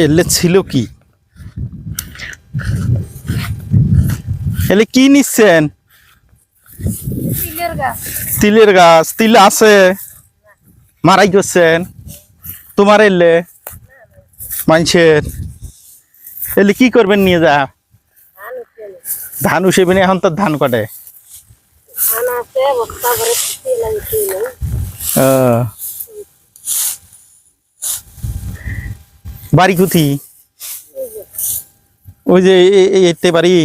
এলে ছিল কি? এলে কি নিচ্ছেন? তিলের গাছ। তিল আছে, মারাই করছেন তোমার এলে মানুষের। এলে কি করবেন নিয়ে যা? ধান উসেবেন এখন তো ধান কাটে। বাড়ি কুথি? ওই যে এতে বাড়ি।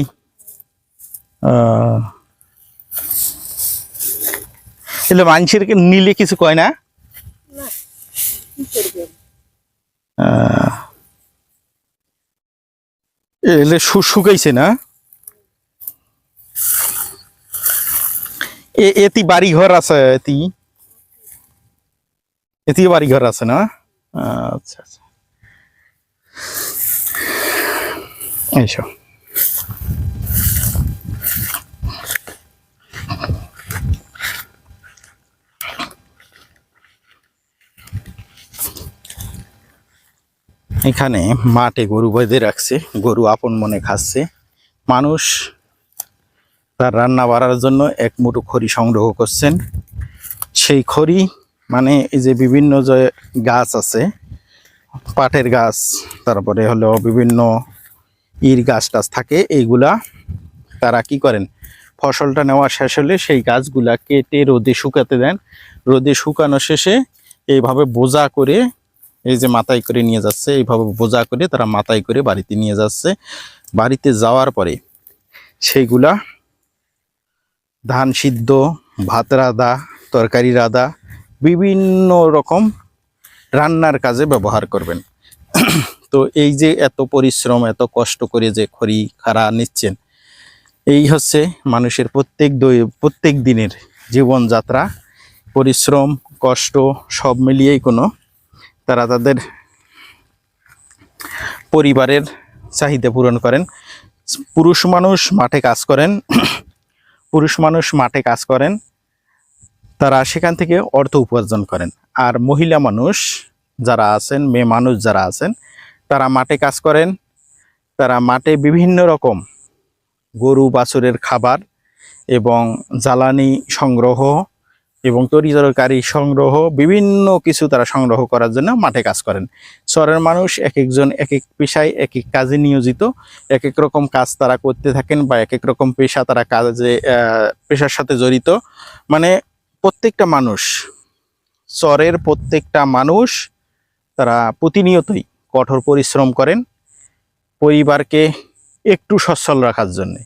এলে মানুষের নিলে কিছু কয় না? এলে শুকাইছে না? এতি বাড়ি ঘর আছে? এতি বাড়ি ঘর আছে না? আচ্ছা আচ্ছা, এইসব এখানে মাঠে গরু বেঁধে রাখছে, গরু আপন মনে খাচ্ছে। মানুষ তার রান্না বাড়ার জন্য এক মুঠো খড়ি সংগ্রহ করছেন। সেই খড়ি মানে এই যে বিভিন্ন যে গাছ আছে, পাটের গাছ, তারপরে হলো বিভিন্ন ইর গাছ টাছ থাকে, এইগুলা তারা কি করেন, ফসলটা নেওয়া শেষ হলে সেই গাছগুলা কেটে রোদে শুকাতে দেন। রোদে শুকানো শেষে এইভাবে বোঝা করে, এই যে মাথায় করে নিয়ে যাচ্ছে, এইভাবে বোঝা করে তারা মাথায় করে বাড়িতে নিয়ে যাচ্ছে। বাড়িতে যাওয়ার পরে সেইগুলা ধান সিদ্ধ, ভাত রাঁধা, তরকারি রাঁধা, বিভিন্ন রকম রান্নার কাজে ব্যবহার করবেন। তো এই যে এত পরিশ্রম, এত কষ্ট করে যে খড়ি খাড়া নিচ্ছেন, এই হচ্ছে মানুষের প্রত্যেক দিনের জীবনযাত্রা। পরিশ্রম, কষ্ট সব মিলিয়েই তারা তাদের পরিবারের চাহিদা পূরণ করেন। পুরুষ মানুষ মাঠে কাজ করেন, তারা সেখান থেকে অর্থ উপার্জন করেন। আর মহিলা মানুষ যারা আছেন, মেয়ে মানুষ যারা আছেন, তারা মাঠে কাজ করেন। তারা মাঠে বিভিন্ন রকম গরু বাছুরের খাবার এবং জ্বালানি সংগ্রহ এবং তরিতরকারি সংগ্রহ, বিভিন্ন কিছু তারা সংগ্রহ করার জন্য মাঠে কাজ করেন। শহরের মানুষ এক একজন এক এক পেশায় এক এক কাজে নিয়োজিত, এক এক রকম কাজ তারা করতে থাকেন, বা এক এক রকম পেশা তারা পেশার সাথে জড়িত। মানে প্রত্যেকটা মানুষ তারা প্রতিনিয়তই কঠোর পরিশ্রম করেন পরিবারকে একটু সচ্ছল রাখার জন্যে,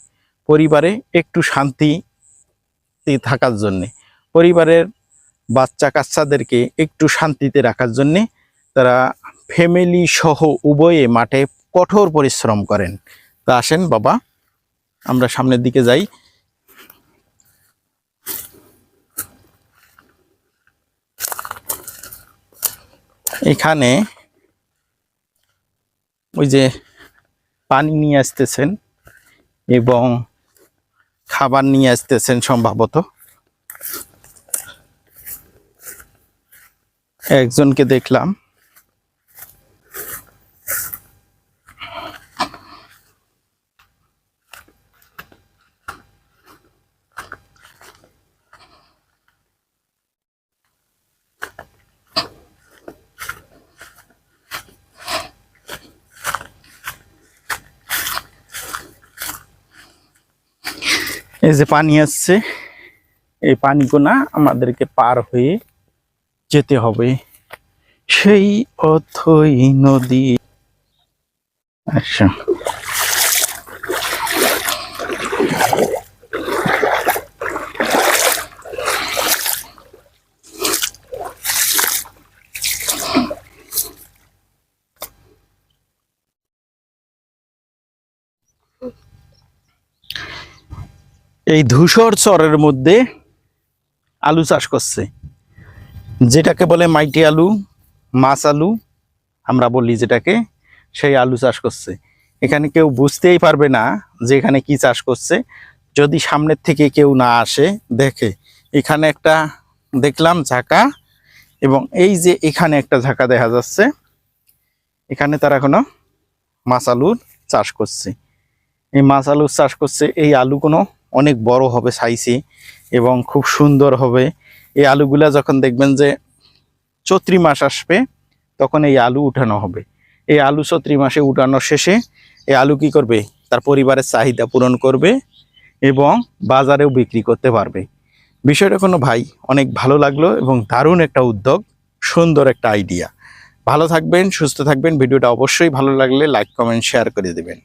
পরিবারে একটু শান্তি থাকার জন্যে, পরিবারের বাচ্চা কাচ্চাদেরকে একটু শান্তিতে রাখার জন্যে তারা ফ্যামিলি সহ উভয়ে মাঠে কঠোর পরিশ্রম করেন। তা আসেন বাবা, আমরা সামনের দিকে যাই। এখানে ওই যে পানি নিয়ে আসতেছেন এবং খাবার নিয়ে আসতেছেন সম্ভবত। একজনকে দেখলাম। এই যে পানি আসছে, এই পানিগুনা আমাদেরকে পার হয়ে যেতে হবে সেই অথই নদী। আচ্ছা, এই ধূসর চরের মধ্যে আলু চাষ করছে, যেটাকে বলে মাইটি আলু, মাছ আলু আমরা বলি যেটাকে, সেই আলু চাষ করছে। এখানে কেউ বুঝতেই পারবে না যে এখানে কি চাষ করছে যদি সামনের থেকে কেউ না আসে দেখে। এখানে একটা দেখলাম ঝাঁকা, এবং এই যে এখানে একটা ঝাঁকা দেখা যাচ্ছে। এখানে তারা এখনো মাছ আলুর চাষ করছে। এই মাছ আলুর চাষ করছে। এই আলুগুলো অনেক বড় হবে সাইজে এবং খুব সুন্দর হবে। এই আলুগুলা যখন দেখবেন যে চৈত্র মাস আসবে তখন এই আলু উঠানো হবে। এই আলু চৈত্র মাসে উঠানোর শেষে এই আলু কি করবে, তার পরিবারের চাহিদা পূরণ করবে এবং বাজারেও বিক্রি করতে পারবে। বিষয়টা কোনো ভাই অনেক ভালো লাগলো এবং দারুণ একটা উদ্যোগ, সুন্দর একটা আইডিয়া। ভালো থাকবেন, সুস্থ থাকবেন। ভিডিওটা অবশ্যই ভালো লাগলে লাইক কমেন্ট শেয়ার করে দেবেন।